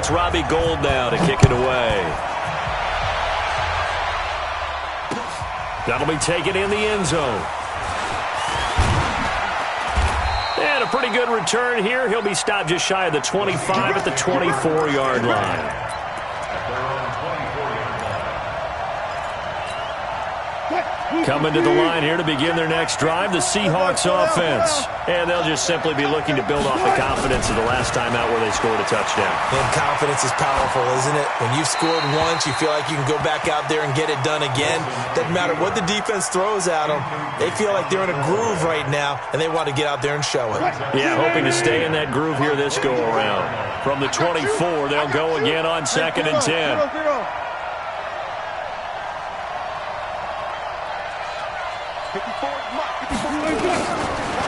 it's Robbie Gould now to kick it away. That'll be taken in the end zone. And a pretty good return here. He'll be stopped just shy of the 25 at the 24-yard line. Coming to the line here to begin their next drive, the Seahawks offense. And they'll just simply be looking to build off the confidence of the last time out where they scored a touchdown. And confidence is powerful, isn't it? When you've scored once, you feel like you can go back out there and get it done again. Doesn't matter what the defense throws at them. They feel like they're in a groove right now, and they want to get out there and show it. Yeah, hoping to stay in that groove here this go-around. From the 24, they'll go again on 2nd and 10.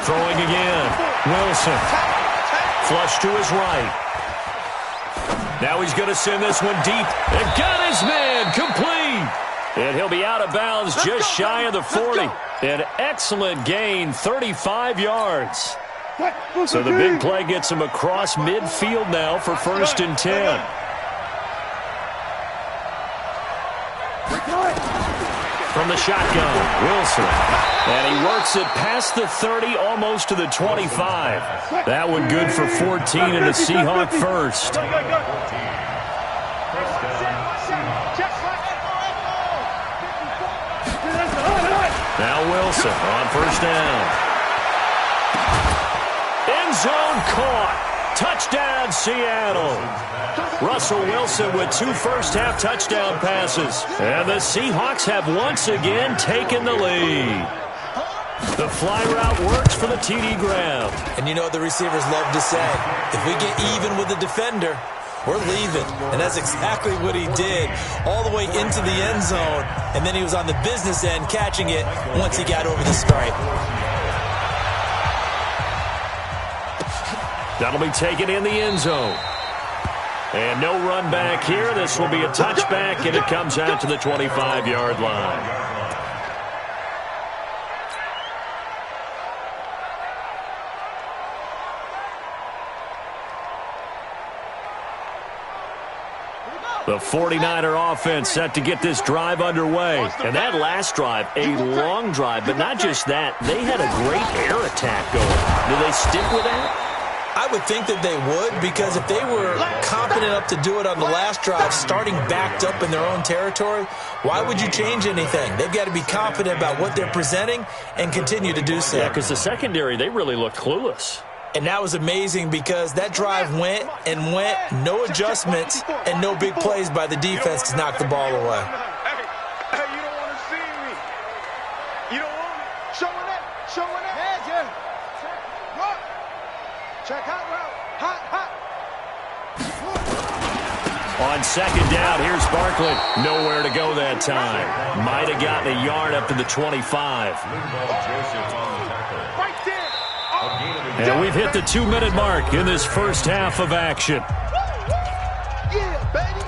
Throwing again. Wilson. Flush to his right. Now he's going to send this one deep. And got his man complete. And he'll be out of bounds just shy of the 40. An excellent gain, 35 yards. So the big play gets him across midfield now for 1st and 10. From the shotgun, Wilson. And he works it past the 30, almost to the 25. That one good for 14 and a Seahawk first. Now Wilson on 1st down. End zone caught. Touchdown, Seattle. Russell Wilson with 2 first-half touchdown passes. And the Seahawks have once again taken the lead. The fly route works for the TD grab. And you know what the receivers love to say? If we get even with the defender, we're leaving. And that's exactly what he did, all the way into the end zone. And then he was on the business end catching it once he got over the stripe. That'll be taken in the end zone. And no run back here. This will be a touchback, and it comes out to the 25-yard line. The 49er offense set to get this drive underway. And that last drive, a long drive, but not just that. They had a great air attack going. Do they stick with that? I would think that they would, because if they were confident enough to do it on the last drive, starting backed up in their own territory, why would you change anything? They've got to be confident about what they're presenting and continue to do so. Yeah, because the secondary, they really looked clueless. And that was amazing because that drive went and went, no adjustments and no big plays by the defense to knock the ball away. Hey, you don't want to see me. You don't want me. Showing it. Yeah. Check out route. Hot. On 2nd down, here's Barkley. Nowhere to go that time. Might have gotten a yard up to the 25. Right there. And we've hit the 2-minute mark in this first half of action. Yeah, baby.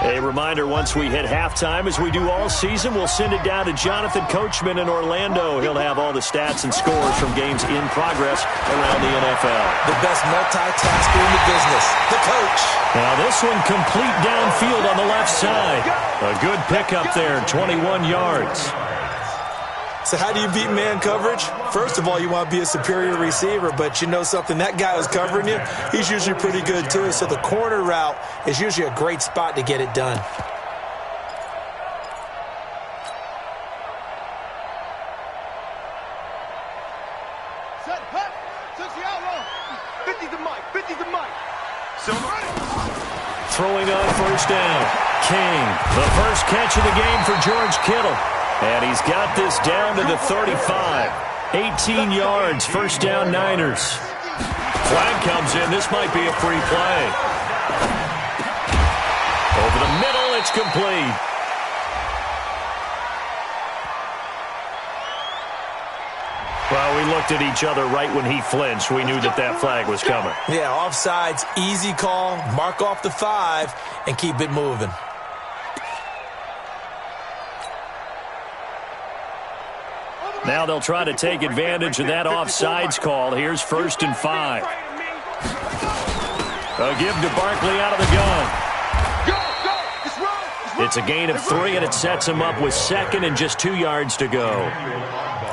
A reminder, once we hit halftime, as we do all season, we'll send it down to Jonathan Coachman in Orlando. He'll have all the stats and scores from games in progress around the NFL. The best multitasker in the business, the coach. Now this one complete downfield on the left side. A good pickup there, 21 yards. So how do you beat man coverage? First of all, you want to be a superior receiver, but you know something, that guy who's covering you, he's usually pretty good too. So the corner route is usually a great spot to get it done. Set, hut, 60 out long. 50 to Mike. Throwing on 1st down. King, the first catch of the game for George Kittle. And he's got this down to the 35. 18 yards, 1st down Niners. Flag comes in. This might be a free play. Over the middle, it's complete. Well, we looked at each other right when he flinched. We knew that that flag was coming. Yeah, offsides, easy call, mark off the 5, and keep it moving. Now they'll try to take advantage of that offsides call. Here's 1st and 5. A give to Barkley out of the gun. It's a gain of 3, and it sets him up with 2nd and just 2 yards to go.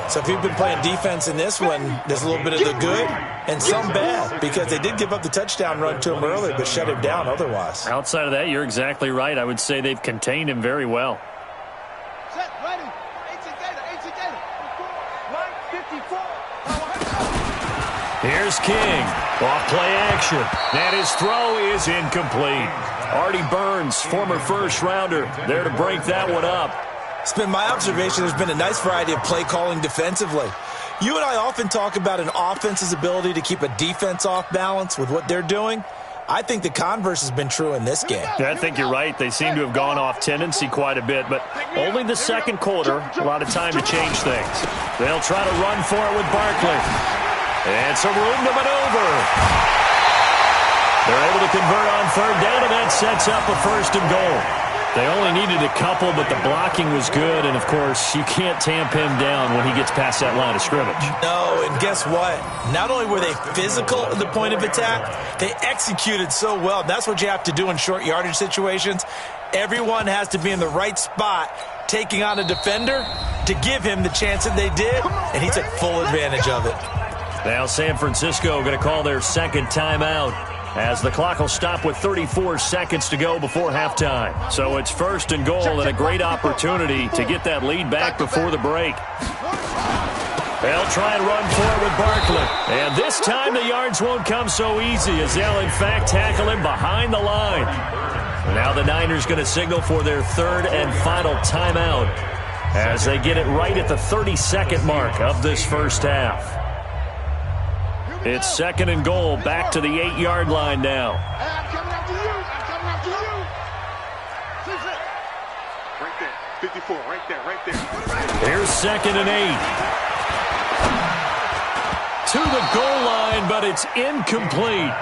So if you've been playing defense in this one, there's a little bit of the good and some bad, because they did give up the touchdown run to him early, but shut him down otherwise. Outside of that, you're exactly right. I would say they've contained him very well. Set, ready. Here's King. Off play action. And his throw is incomplete. Artie Burns, former first-rounder, there to break that one up. It's been my observation there's been a nice variety of play calling defensively. You and I often talk about an offense's ability to keep a defense off balance with what they're doing. I think the converse has been true in this game. Yeah, I think you're right. They seem to have gone off tendency quite a bit, but only the second quarter, a lot of time to change things. They'll try to run for it with Barkley. And some room to maneuver. They're able to convert on 3rd down, and that sets up a 1st and goal. They only needed a couple, but the blocking was good, and, of course, you can't tamp him down when he gets past that line of scrimmage. No, and guess what? Not only were they physical at the point of attack, they executed so well. That's what you have to do in short yardage situations. Everyone has to be in the right spot, taking on a defender to give him the chance that they did, and he took full advantage of it. Now San Francisco going to call their 2nd timeout, as the clock will stop with 34 seconds to go before halftime. So it's 1st and goal, and a great opportunity to get that lead back before the break. They'll try and run for it with Barkley. And this time the yards won't come so easy, as they'll in fact tackle him behind the line. Now the Niners going to signal for their 3rd and final timeout, as they get it right at the 32nd mark of this first half. It's 2nd and goal, back to the 8-yard line now. I'm coming after you. Right there. 54, right there. Here's 2nd and 8. To the goal line, but it's incomplete.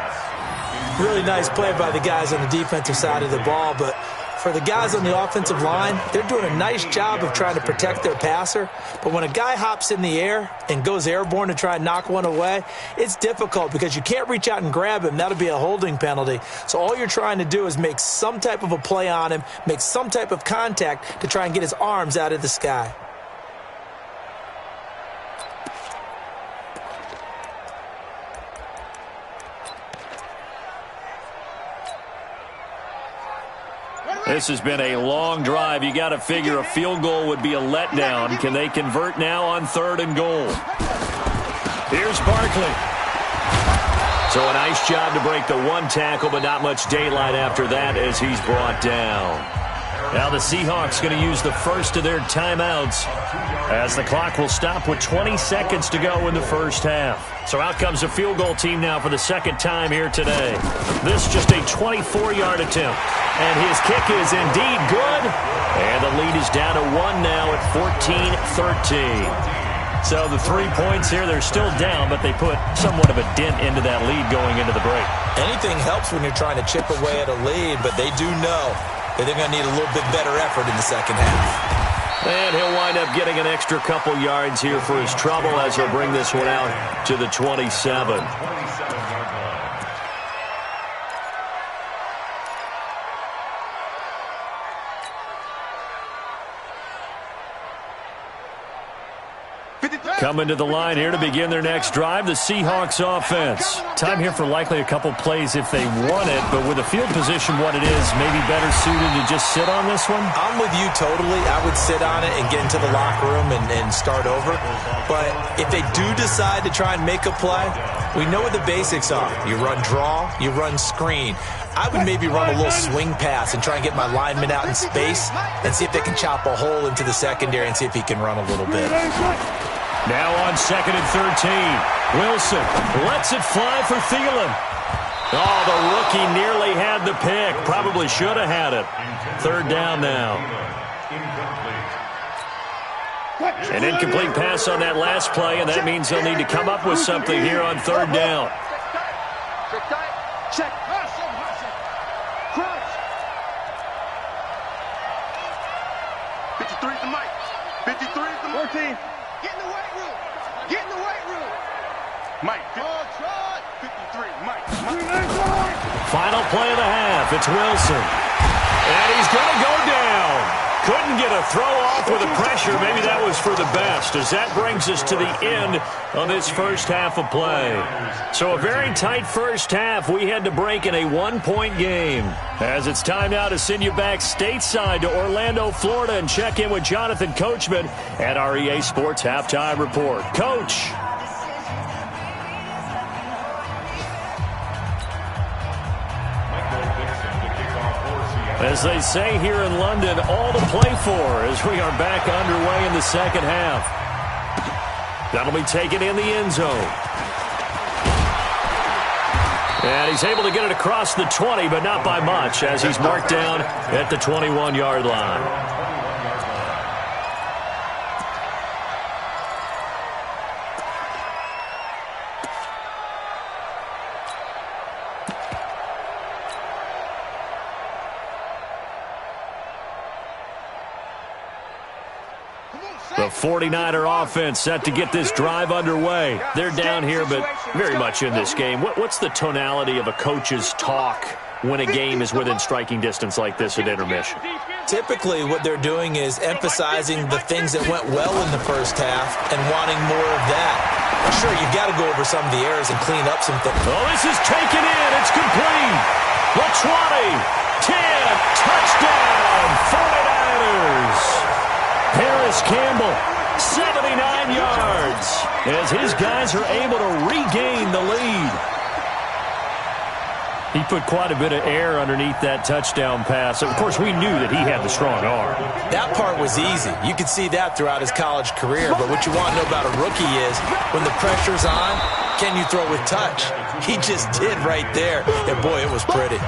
Really nice play by the guys on the defensive side of the ball, but for the guys on the offensive line, they're doing a nice job of trying to protect their passer. But when a guy hops in the air and goes airborne to try and knock one away, it's difficult because you can't reach out and grab him. That'll be a holding penalty. So all you're trying to do is make some type of a play on him, make some type of contact to try and get his arms out of the sky. This has been a long drive. You got to figure a field goal would be a letdown. Can they convert now on 3rd and goal? Here's Barkley. So a nice job to break the 1 tackle, but not much daylight after that as he's brought down. Now the Seahawks going to use the first of their timeouts, as the clock will stop with 20 seconds to go in the first half. So out comes a field goal team now for the 2nd time here today. This just a 24-yard attempt. And his kick is indeed good. And the lead is down to 1 now at 14-13. So the 3 points here, they're still down, but they put somewhat of a dent into that lead going into the break. Anything helps when you're trying to chip away at a lead, but they do know that they're going to need a little bit better effort in the second half. And he'll wind up getting an extra couple yards here for his trouble as he'll bring this one out to the 27. Coming to the line here to begin their next drive, the Seahawks offense. Time here for likely a couple plays if they want it, but with the field position what it is, maybe better suited to just sit on this one? I'm with you totally. I would sit on it and get into the locker room and start over. But if they do decide to try and make a play, we know what the basics are. You run draw, you run screen. I would maybe run a little swing pass and try and get my lineman out in space and see if they can chop a hole into the secondary and see if he can run a little bit. Now on 2nd and 13. Wilson lets it fly for Thielen. Oh, the rookie nearly had the pick. Probably should have had it. 3rd down now. An incomplete pass on that last play, and that means they'll need to come up with something here on third down. Check. Crouch. 53 is the mic. 53 is the 14. Get in the weight room. Mike. 53. Mike. Final play of the half. It's Wilson. And he's going to go down. Couldn't get a throw off with the pressure. Maybe that was for the best, as that brings us to the end of this first half of play. So a very tight first half. We had to break in a one-point game. As it's time now to send you back stateside to Orlando, Florida, and check in with Jonathan Coachman at our EA Sports Halftime Report. Coach. As they say here in London, all to play for as we are back underway in the second half. That'll be taken in the end zone. And he's able to get it across the 20, but not by much, as he's marked down at the 21-yard line. The 49er offense set to get this drive underway. They're down here, but very much in this game. What's the tonality of a coach's talk when a game is within striking distance like this at intermission? Typically, what they're doing is emphasizing the things that went well in the first half and wanting more of that. Sure, you've got to go over some of the errors and clean up some things. Oh, this is taken in. It's complete. The 20, 10, touchdown, 49ers. Harris Campbell, 79 yards, as his guys are able to regain the lead. He put quite a bit of air underneath that touchdown pass. Of course, we knew that he had the strong arm. That part was easy. You could see that throughout his college career. But what you want to know about a rookie is when the pressure's on, can you throw with touch? He just did right there. And, boy, it was pretty.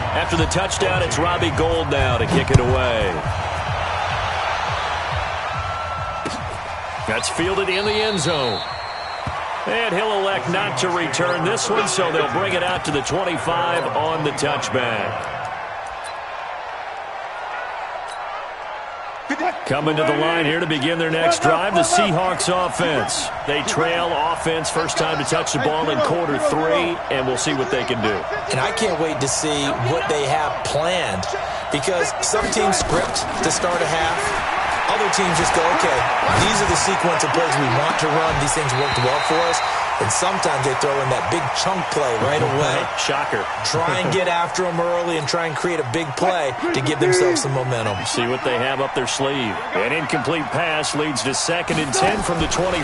After the touchdown, it's Robbie Gould now to kick it away. That's fielded in the end zone. And he'll elect not to return this one, so they'll bring it out to the 25 on the touchback. Coming to the line here to begin their next drive, the Seahawks offense. They trail offense, first time to touch the ball in quarter 3, and we'll see what they can do. And I can't wait to see what they have planned, because some teams script to start a half. Other teams just go, okay, these are the sequence of plays we want to run. These things worked well for us. And sometimes they throw in that big chunk play right away. Shocker. Try and get after them early and try and create a big play to give themselves some momentum. See what they have up their sleeve. An incomplete pass leads to 2nd and 10 from the 25.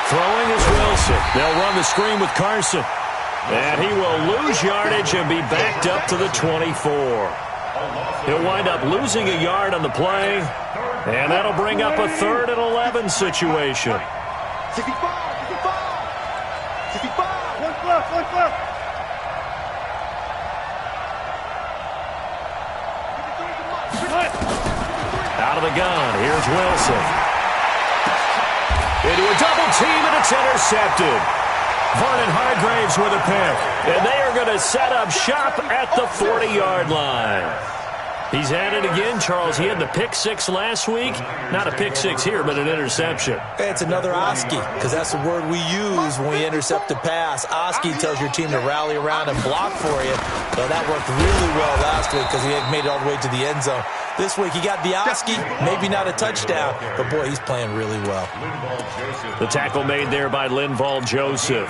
Throwing is Wilson. They'll run the screen with Carson. And he will lose yardage and be backed up to the 24. He'll wind up losing a yard on the play. And that'll bring up a 3rd and 11 situation. 65. One left. Out of the gun, here's Wilson. Into a double team, and it's intercepted. Vernon Hargraves with a pick. And they are going to set up shop at the 40-yard line. He's at it again, Charles. He had the pick 6 last week. Not a pick 6 here, but an interception. It's another Oski, because that's the word we use when we intercept a pass. Oski tells your team to rally around and block for you. So that worked really well last week because he had made it all the way to the end zone. This week he got the Oski, maybe not a touchdown, but, boy, he's playing really well. The tackle made there by Linval Joseph.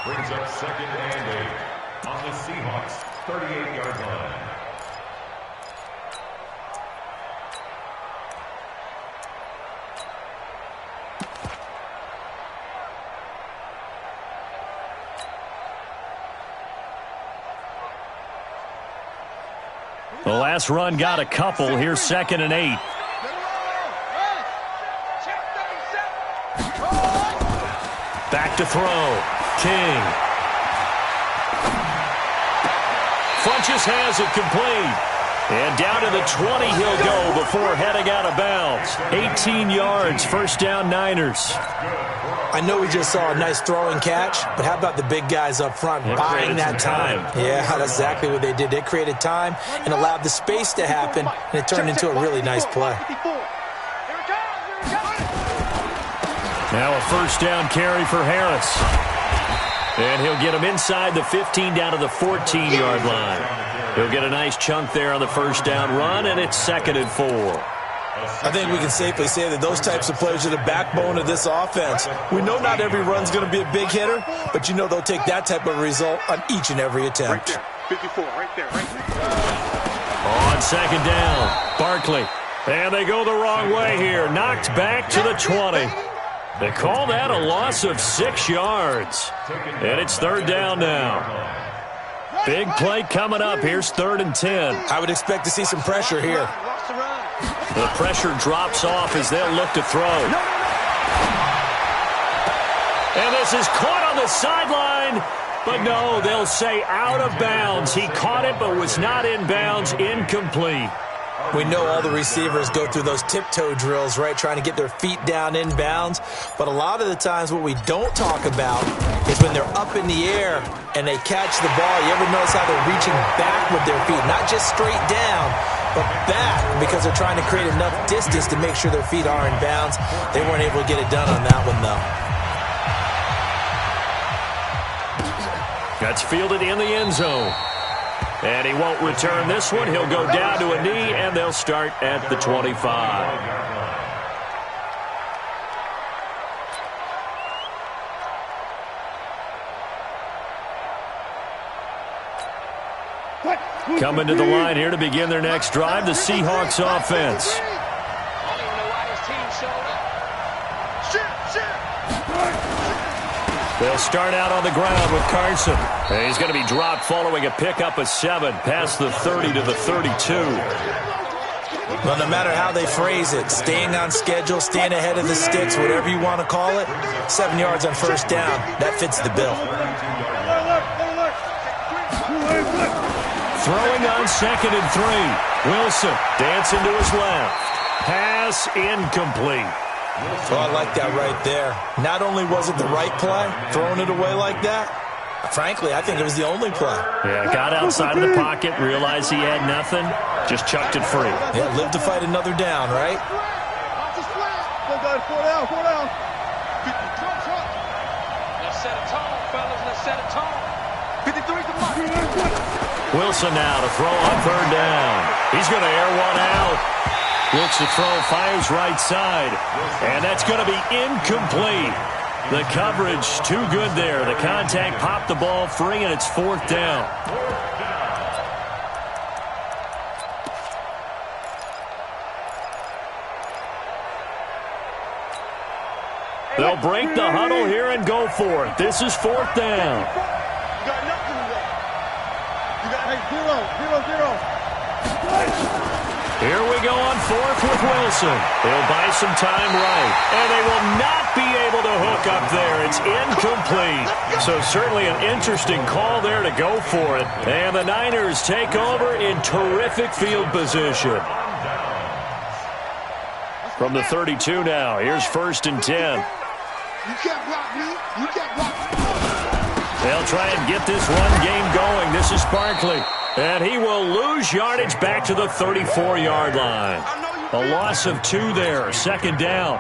Brings up 2nd and 8 on the Seahawks 38-yard line. The last run got a couple. Here's 2nd and 8. Back to throw. King. Funches has it complete. And down to the 20 he'll go before heading out of bounds. 18 yards, first down Niners. I know we just saw a nice throwing catch, but how about the big guys up front buying that time? Yeah, that's exactly what they did. They created time and allowed the space to happen, and it turned into a really nice play. Now a first down carry for Harris. And he'll get him inside the 15 down to the 14-yard line. He'll get a nice chunk there on the first down run, and it's 2nd and 4. I think we can safely say that those types of plays are the backbone of this offense. We know not every run's going to be a big hitter, but you know they'll take that type of result on each and every attempt. Right there, 54, right there. On second down, Barkley. And they go the wrong way here. Knocked back to the 20. They call that a loss of 6 yards. And it's 3rd down now. Big play coming up. Here's 3rd and 10. I would expect to see some pressure here. The pressure drops off as they'll look to throw. And this is caught on the sideline. But no, they'll say out of bounds. He caught it but was not in bounds. Incomplete. We know all the receivers go through those tiptoe drills, right, trying to get their feet down in bounds. But a lot of the times what we don't talk about is when they're up in the air and they catch the ball. You ever notice how they're reaching back with their feet? Not just straight down, but back, because they're trying to create enough distance to make sure their feet are in bounds. They weren't able to get it done on that one, though. That's fielded in the end zone. And he won't return this one. He'll go down to a knee, and they'll start at the 25. Coming to the line here to begin their next drive, the Seahawks offense. They'll start out on the ground with Carson. And he's going to be dropped following a pickup of 7 past the 30 to the 32. Well, no matter how they phrase it, staying on schedule, staying ahead of the sticks, whatever you want to call it, 7 yards on first down, that fits the bill. Throwing on 2nd and 3. Wilson dancing to his left. Pass incomplete. Well, I like that right there. Not only was it the right play, throwing it away like that, frankly, I think it was the only play. Yeah, got outside of the pocket, realized he had nothing, just chucked it free. Yeah, live to fight another down, right? Four down. Let's set a tone, fellas. Let's set a tone. 53 to Mike. Wilson now to throw on 3rd down. He's going to air one out. Looks to throw, fires right side. And that's going to be incomplete. The coverage too good there. The contact popped the ball free, and it's 4th down. They'll break the huddle here and go for it. This is 4th down. You got nothing left. You got 0. Here we go on 4th with Wilson. They'll buy some time right. And they will not be able to hook up there. It's incomplete. So certainly an interesting call there to go for it. And the Niners take over in terrific field position. From the 32 now, here's 1st and 10. You can't block me. You can't block me. They'll try and get this run game going. This is Barkley. And he will lose yardage back to the 34-yard line. A loss of 2 there, 2nd down.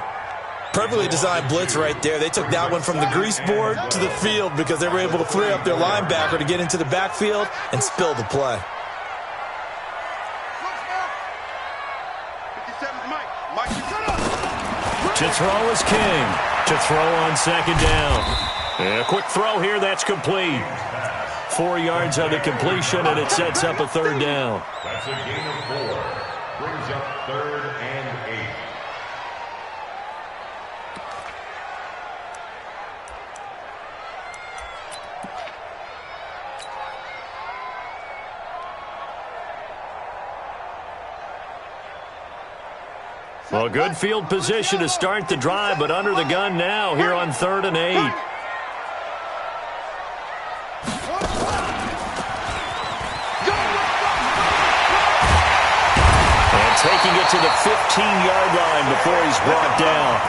Perfectly designed blitz right there. They took that one from the grease board to the field because they were able to free up their linebacker to get into the backfield and spill the play. 57, Mike, shut up. To throw is King. To throw on 2nd down. And a quick throw here, that's complete. 4 yards on the completion, and it sets up a 3rd down. That's a gain of 4. Brings up 3rd and 8. Well, good field position to start the drive, but under the gun now here on 3rd and 8. making it to the 15-yard line before he's brought down.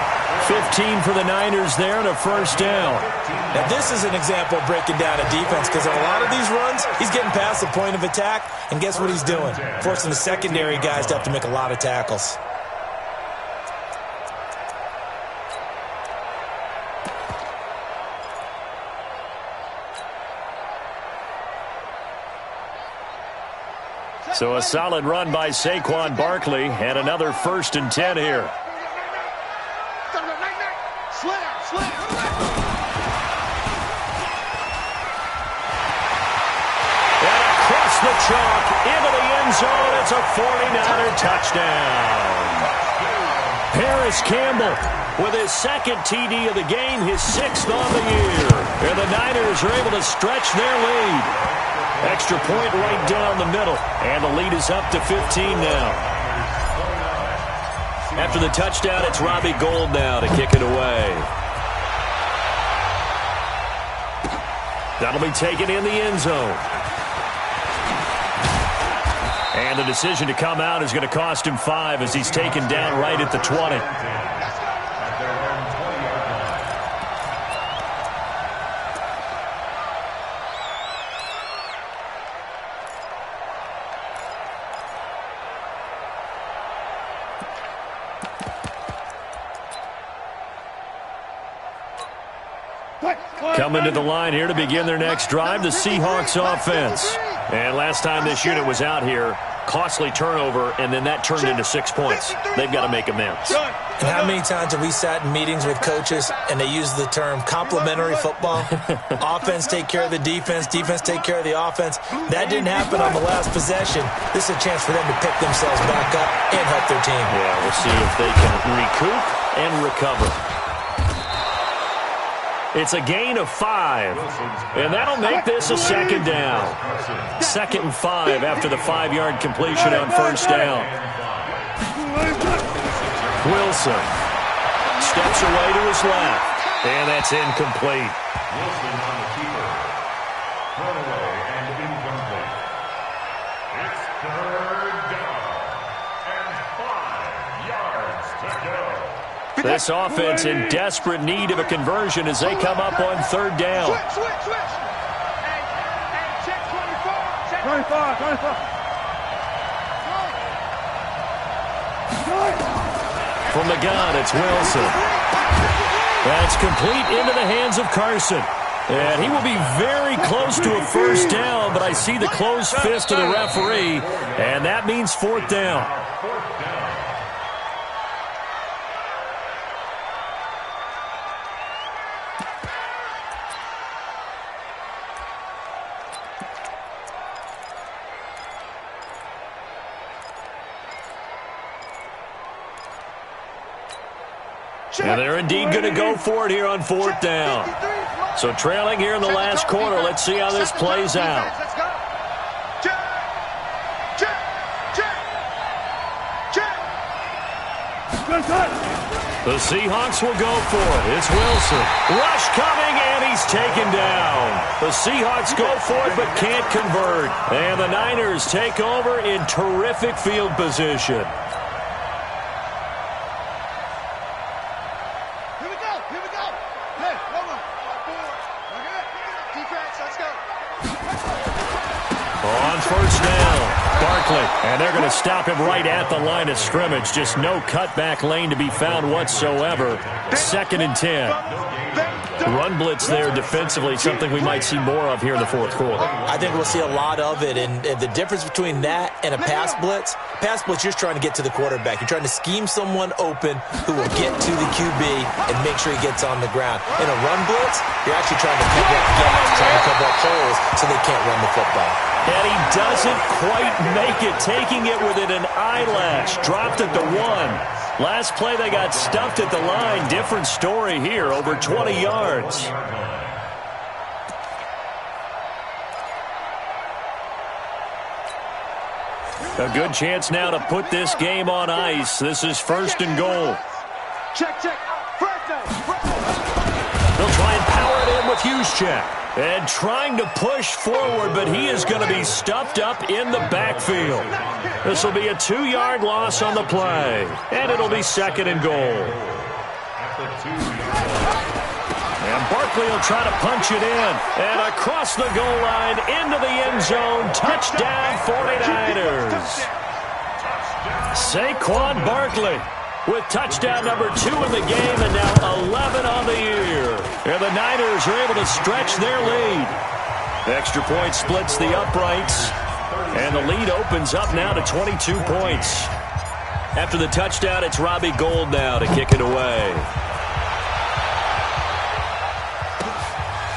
15 for the Niners there and a first down. Now, this is an example of breaking down a defense because on a lot of these runs, he's getting past the point of attack, and guess what he's doing? Forcing the secondary guys to have to make a lot of tackles. So a solid run by Saquon Barkley and another 1st and 10 here. And across the chalk into the end zone. It's a 49er touchdown. Paris Campbell with his 2nd TD of the game, his 6th on the year. And the Niners are able to stretch their lead. Extra point right down the middle. And the lead is up to 15 now. After the touchdown, it's Robbie Gould now to kick it away. That'll be taken in the end zone. And the decision to come out is going to cost him 5 as he's taken down right at the 20. Coming to the line here to begin their next drive, the Seahawks offense. And last time this unit was out here, costly turnover, and then that turned into 6 points. They've got to make amends. And how many times have we sat in meetings with coaches and they use the term complementary football? Offense take care of the defense, defense take care of the offense. That didn't happen on the last possession. This is a chance for them to pick themselves back up and help their team. Yeah, we'll see if they can recoup and recover. It's a gain of 5, and that'll make this a 2nd down. 2nd and 5 after the 5-yard completion on 1st down. Wilson steps away to his left, and that's incomplete. Wilson on the keeper. Thrown away and incomplete. It's 3rd down and 5 yards to go. This offense in desperate need of a conversion as they come up on 3rd down. Switch. Hey, check 24. 24. From the gun, it's Wilson. That's complete into the hands of Carson. And he will be very close to a 1st down, but I see the closed fist of the referee, and that means 4th down. And they're indeed going to go for it here on 4th down. So trailing here in the last quarter. Let's see how this plays out. The Seahawks will go for it. It's Wilson. Rush coming, and he's taken down. The Seahawks go for it but can't convert. And the Niners take over in terrific field position. On 1st down, Barkley, and they're going to stop him right at the line of scrimmage. Just no cutback lane to be found whatsoever. 2nd and 10. Run blitz there defensively, something we might see more of here in the 4th quarter. I think we'll see a lot of it, and the difference between that and a pass blitz, you're just trying to get to the quarterback. You're trying to scheme someone open who will get to the QB and make sure he gets on the ground. In a run blitz, you're actually trying to cover up gaps, trying to cover up holes so they can't run the football. And he doesn't quite make it, taking it within an eyelash. Dropped at the 1. Last play, they got stuffed at the line. Different story here, over 20 yards. A good chance now to put this game on ice. This is 1st and goal. Check. They'll try and power it in with Juszczyk. And trying to push forward, but he is going to be stuffed up in the backfield. This will be a 2-yard loss on the play. And it'll be 2nd and goal. And Barkley will try to punch it in. And across the goal line, into the end zone. Touchdown, 49ers. Saquon Barkley with touchdown number 2 in the game, and now 11 on the year. And the Niners are able to stretch their lead. Extra point splits the uprights, and the lead opens up now to 22 points. After the touchdown, it's Robbie Gould now to kick it away.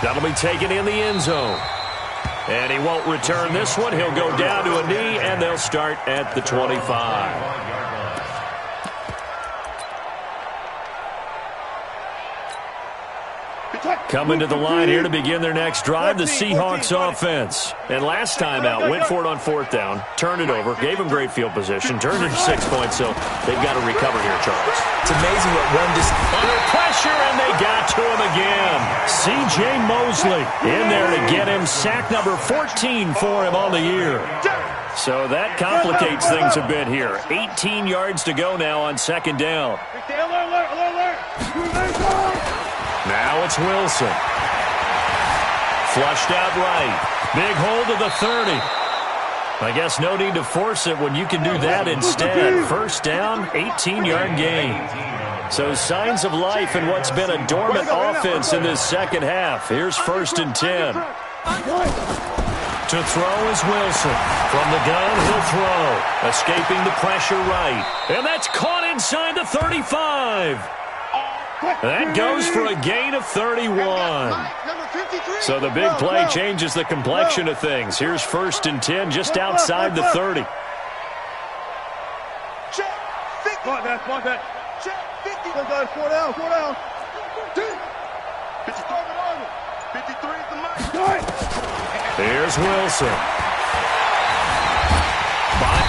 That'll be taken in the end zone. And he won't return this one. He'll go down to a knee, and they'll start at the 25. Coming to the line here to begin their next drive, the Seahawks offense. And last time out, went for it on 4th down, turned it over, gave them great field position, turned it to 6 points, so they've got to recover here, Charles. It's amazing what one under pressure, and they got to him again. C.J. Mosley in there to get him. Sack number 14 for him on the year. So that complicates things a bit here. 18 yards to go now on 2nd down. Now it's Wilson. Flushed out right. Big hold of the 30. I guess no need to force it when you can do that instead. 1st down, 18-yard gain. So signs of life in what's been a dormant offense in this second half. Here's 1st and 10. To throw is Wilson. From the gun, he'll throw. Escaping the pressure right. And that's caught inside the 35. That goes for a gain of 31. So the big play changes the complexion of things. Here's 1st and 10 just outside the 30. Come on, Dad. Check 50. Four down. 53 is the mark. Here's Wilson.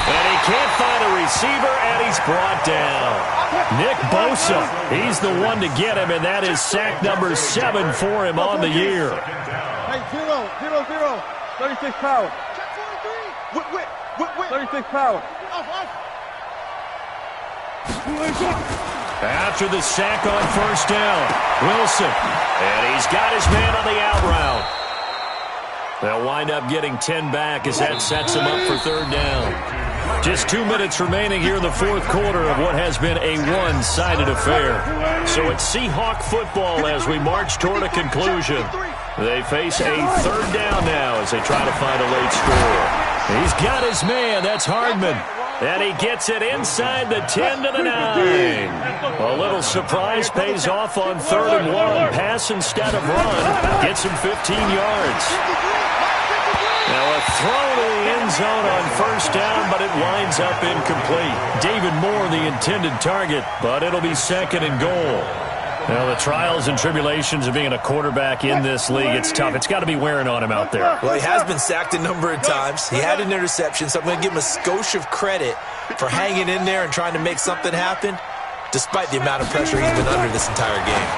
And he can't find a receiver, and he's brought down. Nick Bosa, he's the one to get him, and that is sack number 7 for him on the year. Hey, 0. 36 power. 36 power. After the sack on 1st down, Wilson. And he's got his man on the out route. They'll wind up getting 10 back as that sets him up for 3rd down. Just 2 minutes remaining here in the 4th quarter of what has been a one-sided affair. So it's Seahawk football as we march toward a conclusion. They face a 3rd down now as they try to find a late score. He's got his man. That's Hardman. And he gets it inside the 10 to the 9. A little surprise pays off on 3rd and 1. Pass instead of run. Gets him 15 yards. Now a throw to the end zone on 1st down, but it winds up incomplete. David Moore, the intended target, but it'll be 2nd and goal. Now the trials and tribulations of being a quarterback in this league, it's tough. It's got to be wearing on him out there. Well, he has been sacked a number of times. He had an interception, so I'm going to give him a skosh of credit for hanging in there and trying to make something happen, despite the amount of pressure he's been under this entire game.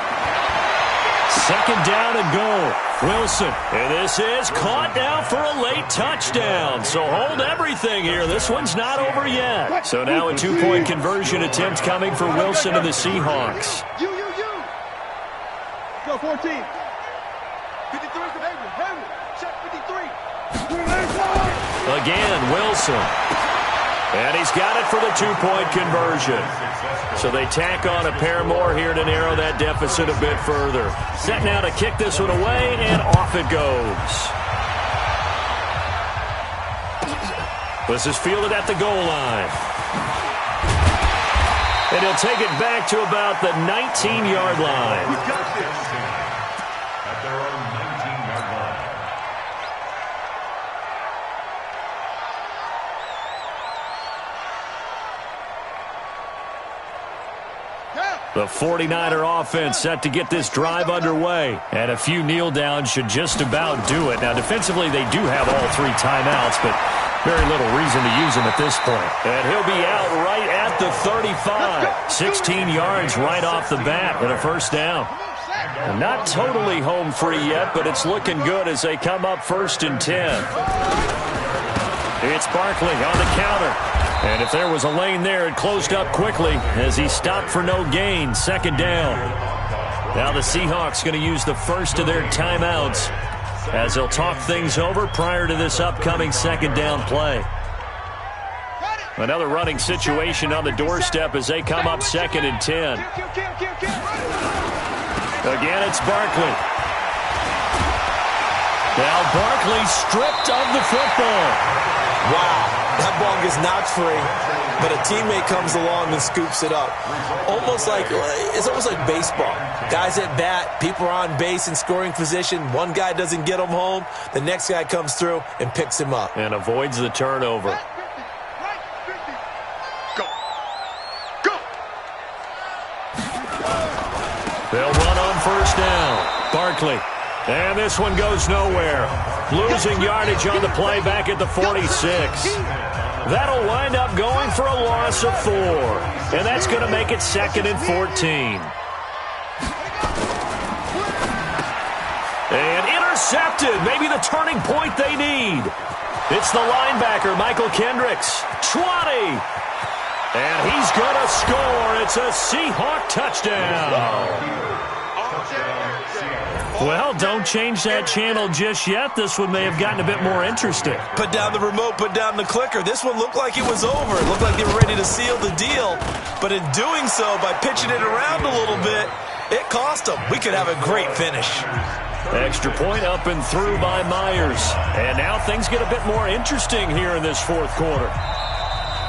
2nd down and goal. Wilson, and this is caught now for a late touchdown. So hold everything here. This one's not over yet. So now a 2-point conversion attempt coming for Wilson and the Seahawks. Go 14. 53 for David. Check 53. Again, Wilson. And he's got it for the 2-point conversion. So they tack on a pair more here to narrow that deficit a bit further. Set now to kick this one away, and off it goes. This is fielded at the goal line. And he'll take it back to about the 19-yard line. At their own 19-yard line. The 49er offense set to get this drive underway. And a few kneel downs should just about do it. Now, defensively, they do have all 3 timeouts, but very little reason to use them at this point. And he'll be out right at the 35. 16 yards right off the bat and a 1st down. Not totally home free yet, but it's looking good as they come up 1st and 10. It's Barkley on the counter. And if there was a lane there, it closed up quickly as he stopped for no gain. 2nd down. Now the Seahawks going to use the first of their timeouts as they'll talk things over prior to this upcoming 2nd down play. Another running situation on the doorstep as they come up 2nd and 10. Again, it's Barkley. Now Barkley stripped of the football. Wow, that ball gets knocked free, but a teammate comes along and scoops it up. It's almost like baseball. Guys at bat, people are on base in scoring position. One guy doesn't get him home. The next guy comes through and picks him up. And avoids the turnover. They'll run on 1st down. Barkley. And this one goes nowhere. Losing yardage on the play back at the 46. That'll wind up going for a loss of 4. And that's going to make it 2nd and 14. And intercepted. Maybe the turning point they need. It's the linebacker, Michael Kendricks. 20. And he's going to score. It's a Seahawk touchdown. Well, don't change that channel just yet. This one may have gotten a bit more interesting. Put down the remote, put down the clicker. This one looked like it was over. It looked like they were ready to seal the deal. But in doing so, by pitching it around a little bit, it cost them. We could have a great finish. Extra point up and through by Myers. And now things get a bit more interesting here in this 4th quarter.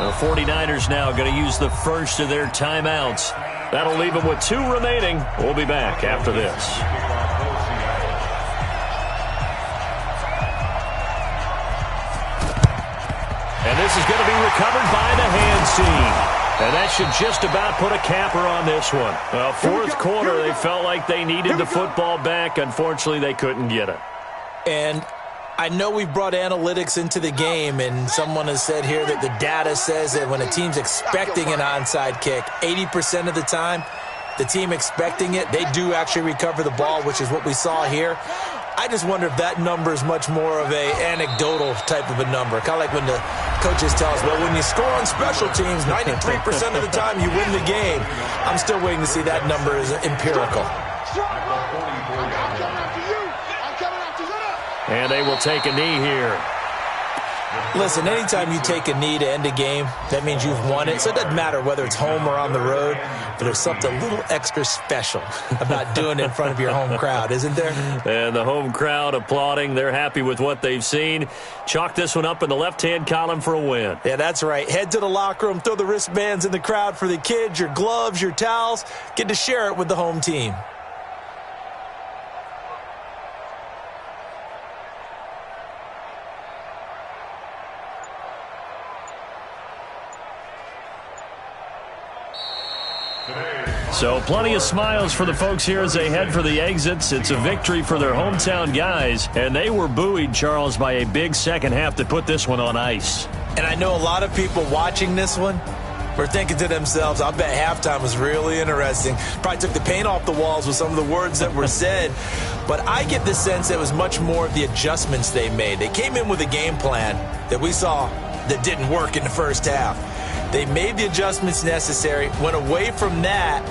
The 49ers now going to use the first of their timeouts. That'll leave them with 2 remaining. We'll be back after this. And this is going to be recovered by the hands team. And that should just about put a capper on this one. 4th quarter, they felt like they needed the football back. Unfortunately, they couldn't get it. And I know we've brought analytics into the game, and someone has said here that the data says that when a team's expecting an onside kick, 80% of the time, the team expecting it, they do actually recover the ball, which is what we saw here. I just wonder if that number is much more of a anecdotal type of a number. Kind of like when the coaches tell us, well, when you score on special teams, 93% of the time you win the game. I'm still waiting to see that number is empirical. And they will take a knee here. Listen, anytime you take a knee to end a game, that means you've won it. So it doesn't matter whether it's home or on the road, but there's something a little extra special about doing it in front of your home crowd, isn't there? And the home crowd applauding. They're happy with what they've seen. Chalk this one up in the left-hand column for a win. Yeah, that's right. Head to the locker room, throw the wristbands in the crowd for the kids, your gloves, your towels. Get to share it with the home team. So plenty of smiles for the folks here as they head for the exits. It's a victory for their hometown guys, and they were buoyed, Charles, by a big second half to put this one on ice. And I know a lot of people watching this one were thinking to themselves, I bet halftime was really interesting. Probably took the paint off the walls with some of the words that were said. But I get the sense that it was much more of the adjustments they made. They came in with a game plan that we saw that didn't work in the first half. They made the adjustments necessary, went away from that,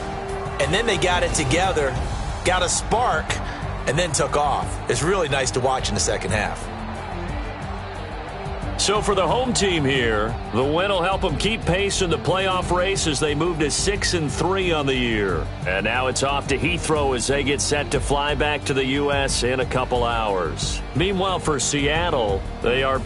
and then they got it together, got a spark, and then took off. It's really nice to watch in the second half. So for the home team here, the win will help them keep pace in the playoff race as they move to 6-3 on the year. And now it's off to Heathrow as they get set to fly back to the U.S. in a couple hours. Meanwhile, for Seattle, they are